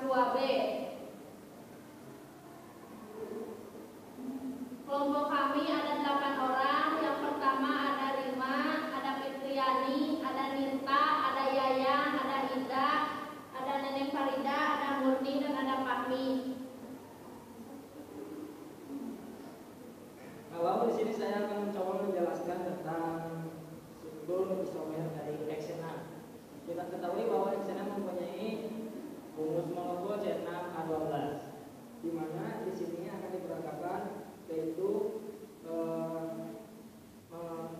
2B. Kelompok kami ada 8 orang. Yang pertama ada Rima, ada Fitriani, ada Nita, ada Yayang, ada Ida, ada Neneng Farida, ada Murni, dan ada Fahmi. Kalau di sini saya akan mencoba menjelaskan tentang struktur isomer dari heksena. Kita ketahui bahwa heksena mempunyai rumus molekul C6H12, di mana di sini akan diperagakan yaitu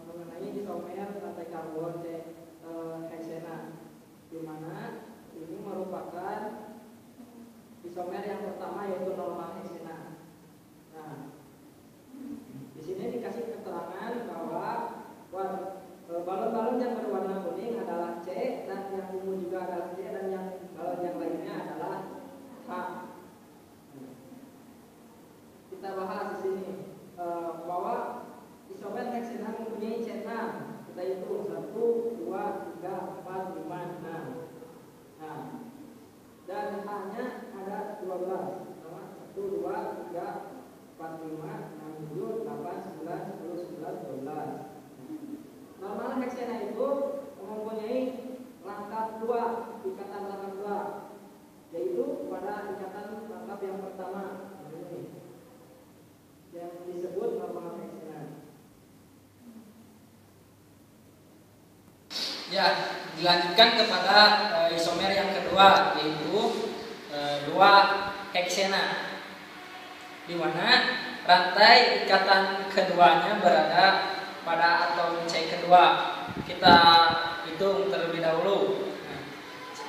mengenai isomer rantai karbon heksena, di mana ini merupakan isomer yang pertama yaitu normal heksena. Nah, di sini dikasih keterangan bahwa balon-balon yang berwarna kuning adalah C, dan yang ungu juga adalah C, dan yang balon yang lainnya adalah H. Kita bahas di sini bahwa isomer heksena mempunyai C6. Kita hitung 1, 2, 3, 4, 5, 6. Nah, dan H-nya ada 12. Sama 1, 2, 3, 4, 5, 6, 7, 8, 9, 10, 11, 12. Normal heksena itu mempunyai rangkap 2, ikatan rangkap 2, yaitu pada ikatan rangkap yang pertama ini, yang disebut normal heksena. Ya, dilanjutkan kepada isomer yang kedua, yaitu 2 heksena, di mana rantai ikatan keduanya berada pada atom C kedua. Kita hitung terlebih dahulu.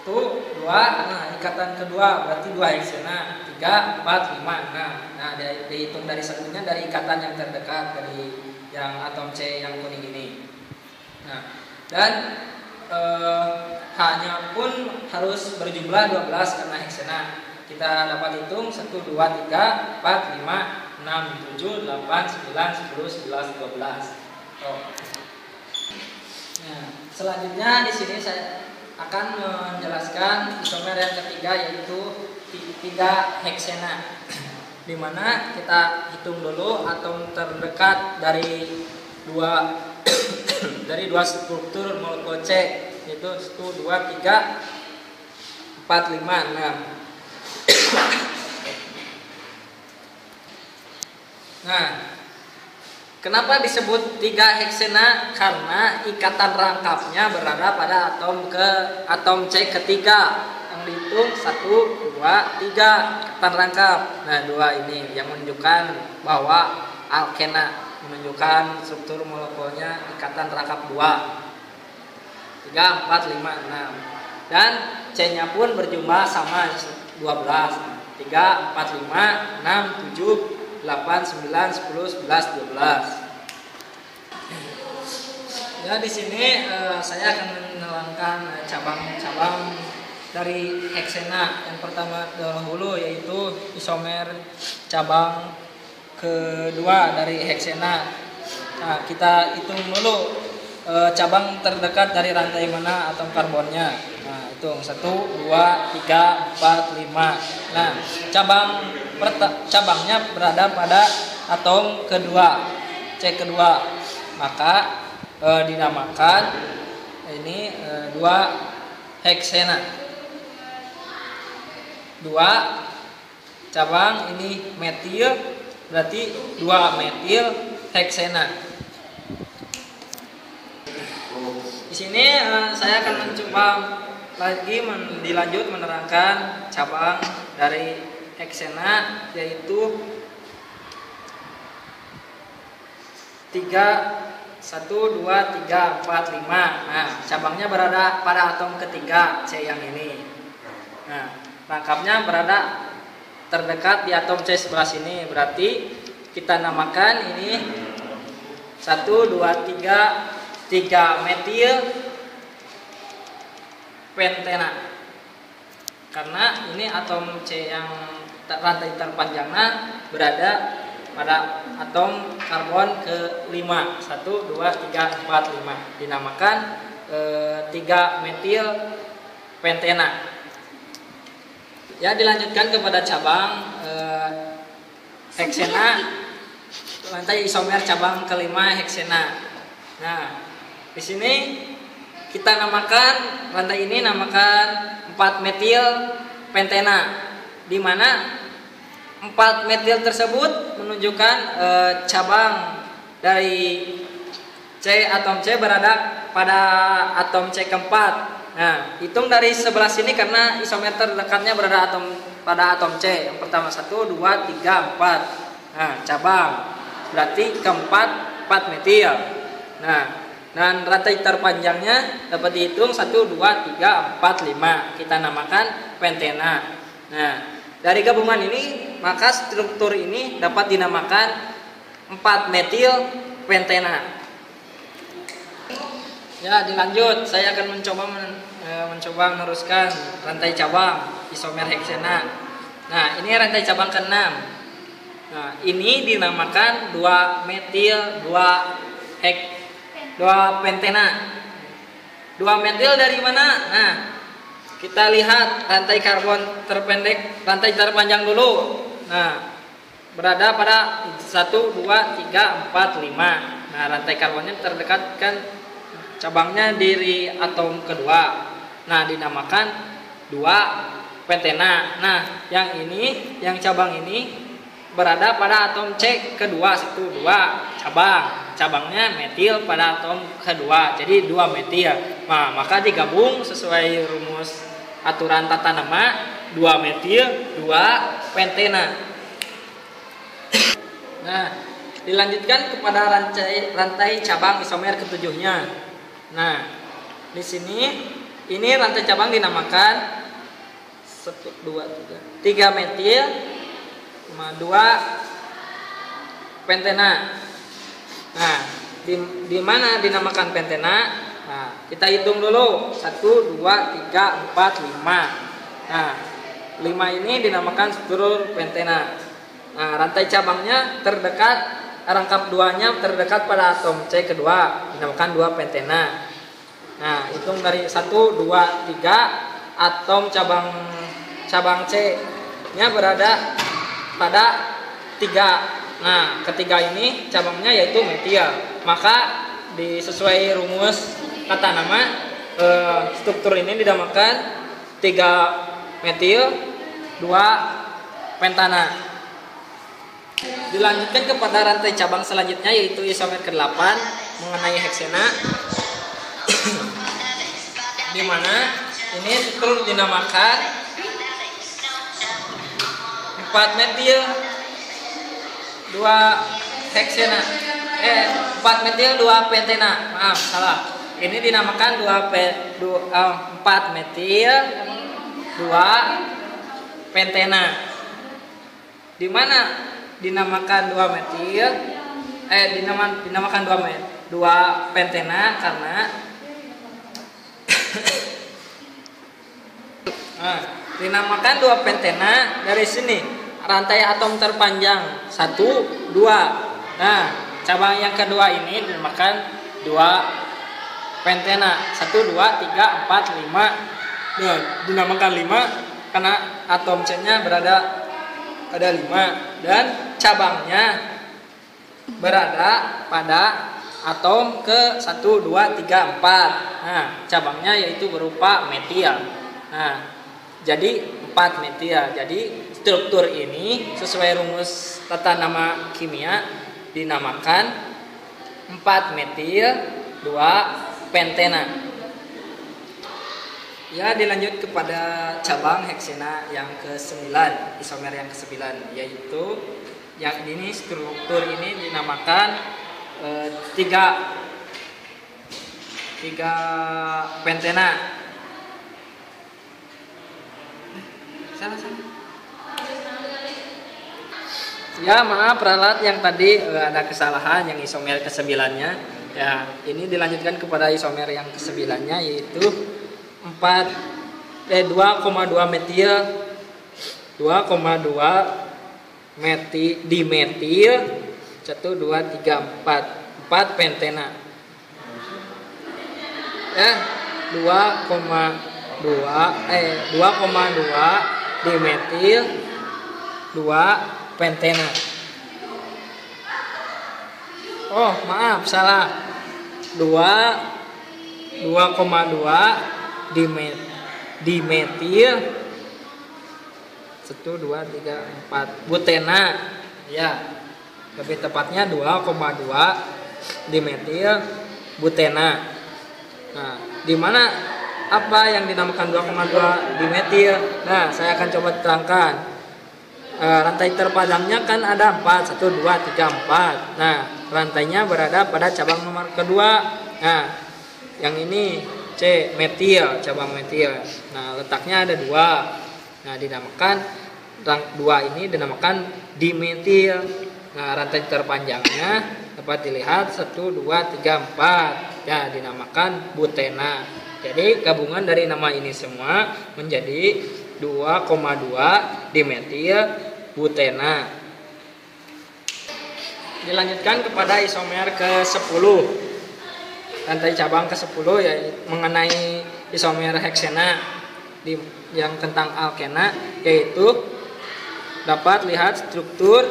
1, 2, nah ikatan kedua berarti 2 heksena, 3, 4, 5, 6. Nah, dihitung dari satunya dari ikatan yang terdekat dari yang atom C yang kuning ini. Nah, dan H-nya pun harus berjumlah 12 karena heksena. Kita dapat hitung 1, 2, 3, 4, 5, 6, 7, 8, 9, 10, 11, 12. Nah, selanjutnya di sini saya akan menjelaskan isomer yang ketiga, yaitu 3 heksena, di mana kita hitung dulu atom terdekat dari dua struktur molekul C, yaitu 1, 2, 3, 4, 5, 6. Nah, kenapa disebut 3 heksena? Karena ikatan rangkapnya berada pada atom C ketiga. Yang dihitung 1, 2, 3 ikatan rangkap. Nah, 2 ini yang menunjukkan bahwa alkena, menunjukkan struktur molekulnya ikatan rangkap 2. 3, 4, 5, 6. Dan C-nya pun berjumlah sama 12. 3, 4, 5, 6, 7, 8, 9, 10, 11, 12. Ya, di sini saya akan menerangkan cabang-cabang dari heksena. Yang pertama dahulu yaitu isomer cabang kedua dari heksena. Nah, kita hitung dulu cabang terdekat dari rantai mana atom karbonnya. Nah, hitung 1, 2, 3, 4, 5. Nah, cabangnya berada pada atom kedua, C kedua. Maka dinamakan ini 2 heksena. 2 cabang ini metil, berarti 2 metil heksena. Di sini saya akan mencoba lagi dilanjut menerangkan cabang dari heksena, yaitu 3, 1, 2, 3, 4, 5. Nah, cabangnya berada pada atom ketiga, C yang ini. Nah, rangkapnya berada terdekat di atom C sebelah sini. Berarti kita namakan ini 1, 2, 3 metil pentena. Karena ini atom C yang rantai terpanjangnya berada pada atom karbon ke-5. 1, 2, 3, 4, 5. Dinamakan 3 metil pentena. Ya, dilanjutkan kepada cabang heksena, rantai isomer cabang kelima heksena. Nah, di sini kita namakan rantai ini namakan 4 metil pentena, di mana 4 metil tersebut menunjukkan cabang dari C, atom C berada pada atom C keempat. Nah, hitung dari sebelah sini karena isomer terdekatnya berada pada atom C. Yang pertama 1, 2, 3, 4. Nah, cabang berarti keempat 4 metil. Nah, dan rantai terpanjangnya dapat dihitung 1, 2, 3, 4, 5. Kita namakan pentena. Nah, dari gabungan ini maka struktur ini dapat dinamakan 4 metil pentena. Ya, dilanjut. Saya akan mencoba meneruskan rantai cabang isomer heksena. Nah, ini rantai cabang ke-6. Nah, ini dinamakan 2 metil 2 pentena. 2 metil dari mana? Nah, kita lihat rantai karbon rantai terpanjang dulu. Nah, berada pada 1, 2, 3, 4, 5. Nah, rantai karbonnya terdekat kan cabangnya dari atom kedua. Nah, dinamakan 2 pentena. Nah, yang cabang ini berada pada atom C kedua, 1, 2 cabangnya metil pada atom kedua, jadi 2 metil. Nah, maka digabung sesuai rumus aturan tata nama 2 metil 2 pentena. Nah, dilanjutkan kepada rantai cabang isomer ketujuhnya. Nah, di sini ini rantai cabang dinamakan 1, 2, 3 metil 2 pentena. Nah, di mana dinamakan pentena? Nah, kita hitung dulu 1, 2, 3, 4, 5. Nah, 5 ini dinamakan struktur pentena. Nah, rantai cabangnya terdekat, rangkap 2-nya terdekat pada atom C kedua, dinamakan 2 pentena. Nah, hitung dari 1, 2, 3, atom cabang C-nya berada pada 3. Nah, ketiga ini cabangnya yaitu metil. Maka sesuai rumus tata nama struktur ini dinamakan 3 metil 2 pentana. Dilanjutkan kepada rantai cabang selanjutnya yaitu isomer ke-8 mengenai heksena. Di mana ini struktur dinamakan 4 metil 2 heksena. 4 metil 2 pentena. Maaf, salah. Ini dinamakan 4 metil 2 pentena. Di mana dinamakan 2 metil dinamakan 2 pentena karena dinamakan 2 pentena dari sini rantai atom terpanjang 1, 2. Nah, cabang yang kedua ini dinamakan 2 pentena 1, 2, 3, 4, 5. Nah, dinamakan 5 karena atom C-nya berada 5 dan cabangnya berada pada atom ke 1, 2, 3, 4. Nah, cabangnya yaitu berupa metil. Nah, jadi 4 metil. Jadi struktur ini sesuai rumus tata nama kimia dinamakan 4 metil 2 pentena. Ya, dilanjut kepada cabang heksena yang ke-9, isomer yang ke-9, yaitu yang ini struktur ini dinamakan 3 pentena. Salah. Ya, maaf ralat yang tadi ada kesalahan yang isomer ke-9-nya. Ya, ini dilanjutkan kepada isomer yang ke-9-nya yaitu 2,2 metil 2,2 dimetil 1, 2, 3, 4 pentena. Ya, 2,2 dimetil 2 pentena. Oh, maaf, salah. 2,2 dimetil 1 2 3 4 butena. Ya. Lebih tepatnya 2,2 dimetil butena. Nah, di mana apa yang dinamakan 2,2 dimetil? Nah, saya akan coba terangkan. Rantai terpanjangnya kan ada 4, 1 2 3 4. Nah, rantainya berada pada cabang nomor kedua. Nah, yang ini C metil, cabang metil. Nah, letaknya ada 2. Nah, dinamakan 2 ini dinamakan dimetil. Nah, rantai terpanjangnya dapat dilihat 1 2 3 4. Ya, dinamakan butena. Jadi gabungan dari nama ini semua menjadi 2,2 dimetil butena. Dilanjutkan kepada isomer ke-10. Rantai cabang ke-10 yaitu mengenai isomer heksena yang tentang alkena, yaitu dapat lihat struktur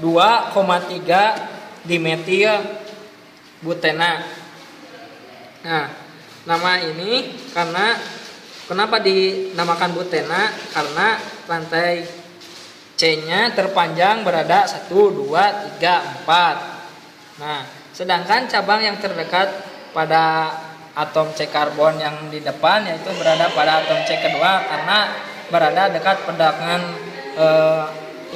2,3 dimetil butena. Nah, nama ini kenapa dinamakan butena? Karena rantai C-nya terpanjang berada 1 2 3 4. Nah, sedangkan cabang yang terdekat pada atom C karbon yang di depan yaitu berada pada atom C kedua karena berada dekat dengan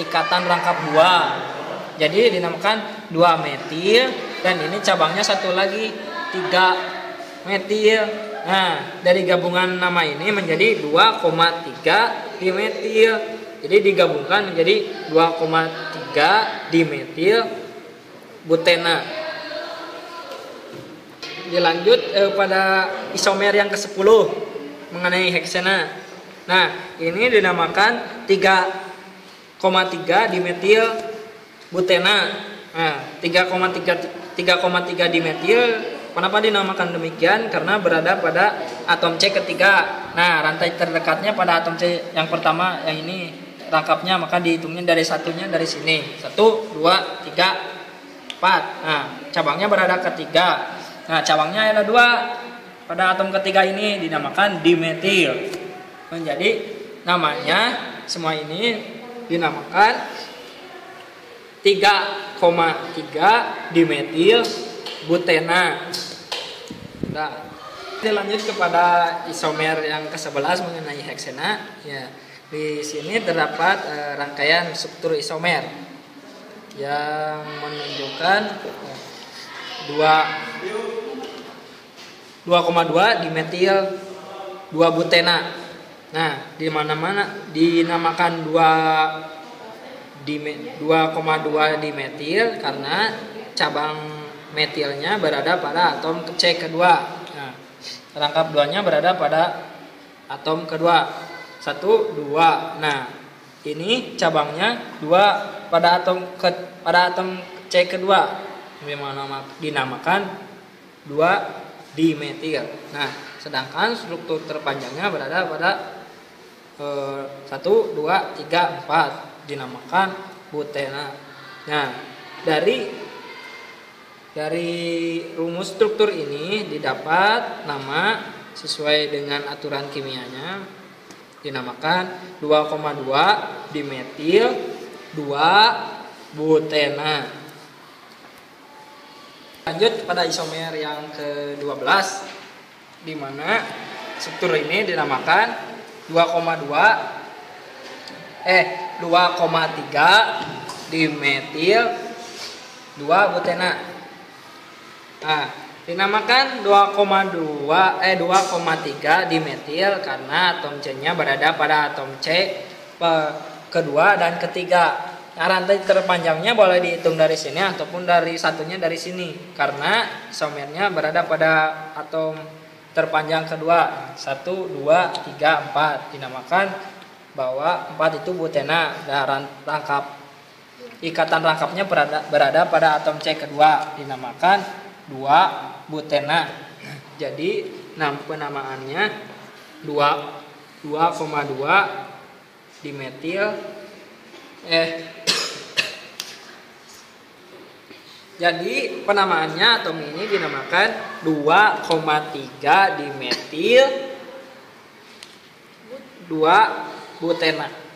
ikatan rangkap 2. Jadi dinamakan 2 metil dan ini cabangnya satu lagi 3 metil. Nah, dari gabungan nama ini menjadi 2,3 dimetil. Jadi digabungkan menjadi 2,3 dimetil butena. Dilanjut pada isomer yang ke-10 mengenai heksena. Nah, ini dinamakan 3,3 dimetil butena. Nah, 3,3 dimetil. Kenapa dinamakan demikian? Karena berada pada atom C ketiga. Nah, rantai terdekatnya pada atom C yang pertama yang ini rangkapnya, maka dihitungnya dari satunya dari sini. 1 2 3 4. Nah, cabangnya berada ketiga. Nah, cabangnya ada 2. Pada atom ketiga ini dinamakan dimetil. Menjadi namanya semua ini dinamakan 3,3 dimetil butena. Nah, kita lanjut kepada isomer yang ke-11 mengenai heksena. Ya, di sini terdapat rangkaian struktur isomer yang menunjukkan 2,2 dimetil 2 butena. Nah, di mana-mana dinamakan 2,2 dimetil karena cabang metilnya berada pada atom C kedua. Nah, rangkap 2-nya berada pada atom kedua. 1 2. Nah, ini cabangnya 2 pada atom C kedua. Memang dinamakan 2 dimetil. Nah, sedangkan struktur terpanjangnya berada pada 1 2 3 4 dinamakan butena. Nah, dari rumus struktur ini didapat nama sesuai dengan aturan kimianya dinamakan 2,2 dimetil 2 butena. Lanjut pada isomer yang ke-12 di mana struktur ini dinamakan 2,3 dimetil 2 butena. Nah, dinamakan 2,3 dimetil karena atom C-nya berada pada atom C kedua dan ketiga. Nah, rantai terpanjangnya boleh dihitung dari sini ataupun dari satunya dari sini karena isomernya berada pada atom terpanjang kedua 1 2 3 4 dinamakan bahwa 4 itu butena dan rangkap ikatan rangkapnya berada pada atom C kedua dinamakan 2 butena. Jadi penamaannya 2 2,2 dimetil jadi penamaannya atom ini dinamakan 2,3 dimetil 2 butena.